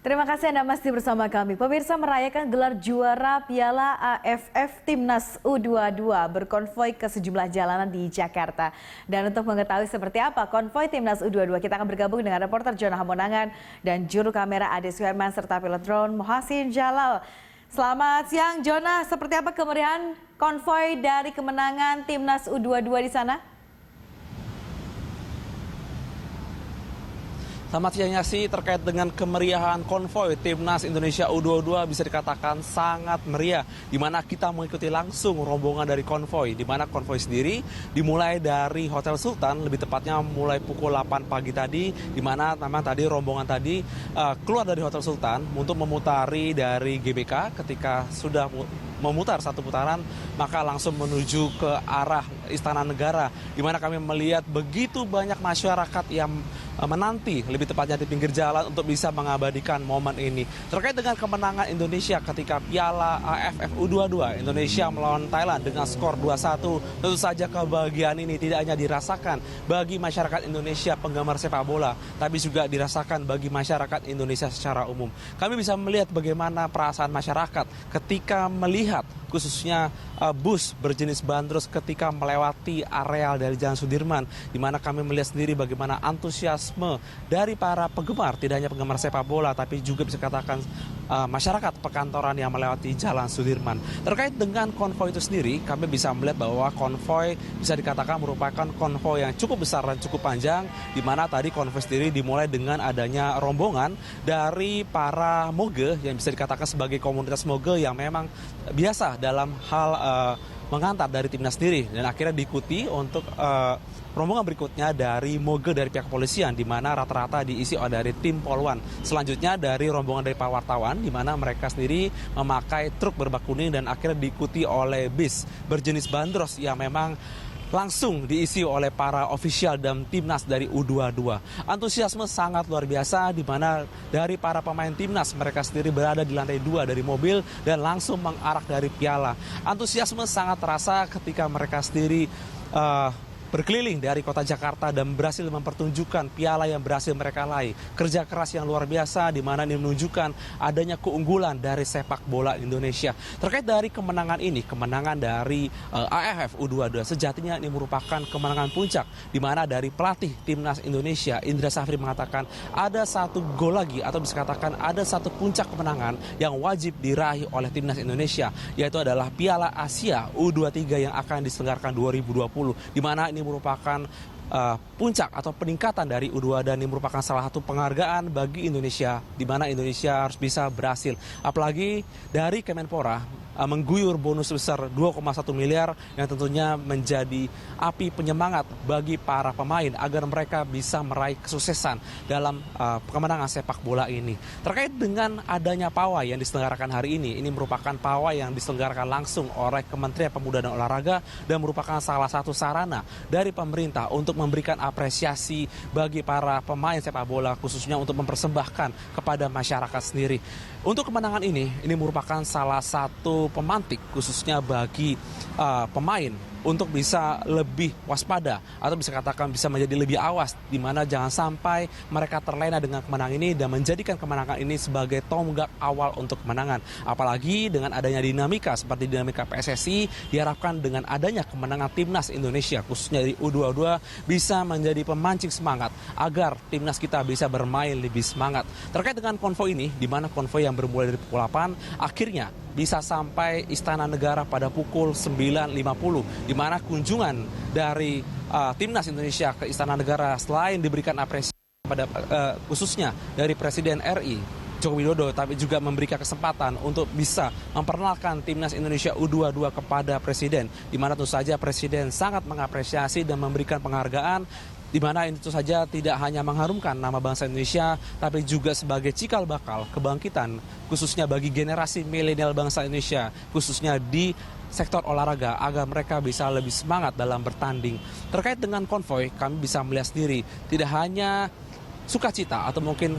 Terima kasih Anda masih bersama kami. Pemirsa merayakan gelar juara Piala AFF Timnas U22 berkonvoi ke sejumlah jalanan di Jakarta. Dan untuk mengetahui seperti apa konvoi Timnas U22, kita akan bergabung dengan reporter Jona Hamonangan dan juru kamera Ade Suherman serta pilot drone Muhsin Jalal. Selamat siang Jona, seperti apa kemeriahan konvoi dari kemenangan Timnas U22 di sana? Selamat siang Yasi, terkait dengan kemeriahan konvoi Timnas Indonesia U22 bisa dikatakan sangat meriah, di mana kita mengikuti langsung rombongan dari konvoi, di mana konvoi sendiri dimulai dari Hotel Sultan, lebih tepatnya mulai pukul 8 pagi tadi, di mana memang tadi rombongan tadi keluar dari Hotel Sultan untuk memutari dari GBK. Ketika sudah memutar satu putaran, maka langsung menuju ke arah Istana Negara, di mana kami melihat begitu banyak masyarakat yang menanti, lebih tepatnya di pinggir jalan untuk bisa mengabadikan momen ini. Terkait dengan kemenangan Indonesia ketika Piala AFF U22 Indonesia melawan Thailand dengan skor 2-1, tentu saja kebahagiaan ini tidak hanya dirasakan bagi masyarakat Indonesia penggemar sepak bola, tapi juga dirasakan bagi masyarakat Indonesia secara umum. Kami bisa melihat bagaimana perasaan masyarakat ketika melihat khususnya bus berjenis bandros ketika melewati areal dari Jalan Sudirman, di mana kami melihat sendiri bagaimana antusiasme dari para penggemar, tidak hanya penggemar sepak bola, tapi juga bisa katakan masyarakat perkantoran yang melewati Jalan Sudirman. Terkait dengan konvoi itu sendiri, kami bisa melihat bahwa konvoi bisa dikatakan merupakan konvoi yang cukup besar dan cukup panjang, di mana tadi konvoi sendiri dimulai dengan adanya rombongan dari para moge yang bisa dikatakan sebagai komunitas moge yang memang biasa dalam hal mengantar dari timnas sendiri, dan akhirnya diikuti untuk rombongan berikutnya dari moge dari pihak kepolisian, di mana rata-rata diisi oleh dari tim Polwan. Selanjutnya dari rombongan dari para wartawan, di mana mereka sendiri memakai truk berbak kuning dan akhirnya diikuti oleh bis berjenis bandros yang memang langsung diisi oleh para ofisial dan timnas dari U22. Antusiasme sangat luar biasa, di mana dari para pemain timnas mereka sendiri berada di lantai 2 dari mobil dan langsung mengarak dari piala. Antusiasme sangat terasa ketika mereka sendiri berkeliling dari kota Jakarta dan berhasil mempertunjukkan piala yang berhasil mereka raih. Kerja keras yang luar biasa, di mana ini menunjukkan adanya keunggulan dari sepak bola Indonesia. Terkait dari kemenangan ini, kemenangan dari AFF U22, sejatinya ini merupakan kemenangan puncak, di mana dari pelatih timnas Indonesia Indra Safri mengatakan ada satu gol lagi, atau bisa katakan ada satu puncak kemenangan yang wajib diraih oleh timnas Indonesia, yaitu adalah Piala Asia U23 yang akan diselenggarakan 2020, di mana ini merupakan puncak atau peningkatan dari U22, dan ini merupakan salah satu penghargaan bagi Indonesia, di mana Indonesia harus bisa berhasil. Apalagi dari Kemenpora mengguyur bonus sebesar 2,1 miliar yang tentunya menjadi api penyemangat bagi para pemain agar mereka bisa meraih kesuksesan dalam kemenangan sepak bola ini. Terkait dengan adanya pawai yang diselenggarakan hari ini merupakan pawai yang diselenggarakan langsung oleh Kementerian Pemuda dan Olahraga dan merupakan salah satu sarana dari pemerintah untuk memberikan apresiasi bagi para pemain sepak bola, khususnya untuk mempersembahkan kepada masyarakat sendiri. Untuk kemenangan ini merupakan salah satu pemantik khususnya bagi pemain untuk bisa lebih waspada, atau bisa katakan bisa menjadi lebih awas, di mana jangan sampai mereka terlena dengan kemenangan ini dan menjadikan kemenangan ini sebagai tonggak awal untuk kemenangan. Apalagi dengan adanya dinamika seperti dinamika PSSI, diharapkan dengan adanya kemenangan timnas Indonesia khususnya dari U22 bisa menjadi pemancing semangat agar timnas kita bisa bermain lebih semangat. Terkait dengan konvoi ini, di mana konvoi yang bermulai dari pukul 8 akhirnya bisa sampai Istana Negara pada pukul 9.50, di mana kunjungan dari timnas Indonesia ke Istana Negara selain diberikan apresiasi pada khususnya dari Presiden RI Joko Widodo, tapi juga memberikan kesempatan untuk bisa memperkenalkan timnas Indonesia U22 kepada Presiden, di mana tentu saja Presiden sangat mengapresiasi dan memberikan penghargaan, di mana ini tentu saja tidak hanya mengharumkan nama bangsa Indonesia, tapi juga sebagai cikal bakal kebangkitan khususnya bagi generasi milenial bangsa Indonesia, khususnya di sektor olahraga, agar mereka bisa lebih semangat dalam bertanding. Terkait dengan konvoi, kami bisa melihat sendiri tidak hanya sukacita atau mungkin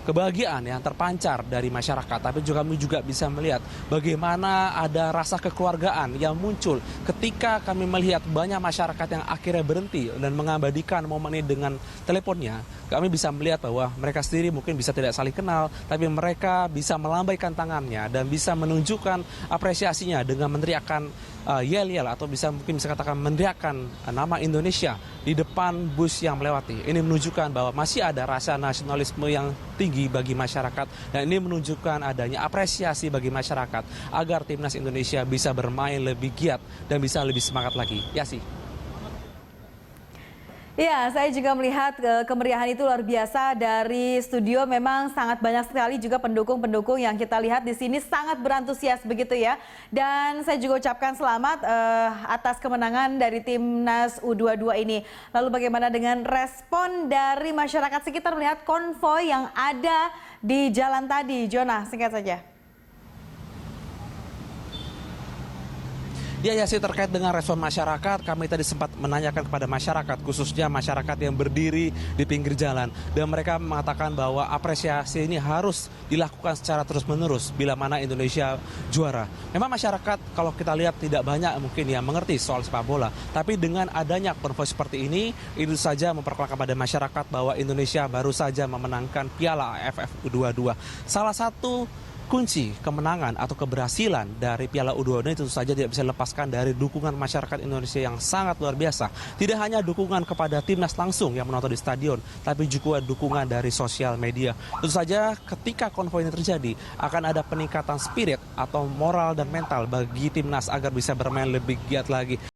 kebahagiaan yang terpancar dari masyarakat, tapi juga kami juga bisa melihat bagaimana ada rasa kekeluargaan yang muncul ketika kami melihat banyak masyarakat yang akhirnya berhenti dan mengabadikan momen ini dengan teleponnya. Kami bisa melihat bahwa mereka sendiri mungkin bisa tidak saling kenal, tapi mereka bisa melambaikan tangannya dan bisa menunjukkan apresiasinya dengan meneriakkan yel-yel atau mungkin bisa katakan meneriakkan nama Indonesia di depan bus yang melewati. Ini menunjukkan bahwa masih ada rasa nasionalisme yang tinggi bagi masyarakat, dan ini menunjukkan adanya apresiasi bagi masyarakat agar timnas Indonesia bisa bermain lebih giat dan bisa lebih semangat lagi. Ya sih. Ya, saya juga melihat kemeriahan itu luar biasa dari studio. Memang sangat banyak sekali juga pendukung-pendukung yang kita lihat di sini sangat berantusias begitu ya. Dan saya juga ucapkan selamat atas kemenangan dari timnas U22 ini. Lalu bagaimana dengan respon dari masyarakat sekitar melihat konvoi yang ada di jalan tadi? Jonah, singkat saja. Ya sih, terkait dengan respon masyarakat, kami tadi sempat menanyakan kepada masyarakat, khususnya masyarakat yang berdiri di pinggir jalan. Dan mereka mengatakan bahwa apresiasi ini harus dilakukan secara terus-menerus bila mana Indonesia juara. Memang masyarakat kalau kita lihat tidak banyak mungkin yang mengerti soal sepak bola. Tapi dengan adanya konvoi seperti ini, itu saja memperkenalkan pada masyarakat bahwa Indonesia baru saja memenangkan Piala AFF U22. Salah satu kunci kemenangan atau keberhasilan dari Piala U22 ini tentu saja tidak bisa dilepaskan dari dukungan masyarakat Indonesia yang sangat luar biasa. Tidak hanya dukungan kepada timnas langsung yang menonton di stadion, tapi juga dukungan dari sosial media. Tentu saja ketika konvoi ini terjadi, akan ada peningkatan spirit atau moral dan mental bagi timnas agar bisa bermain lebih giat lagi.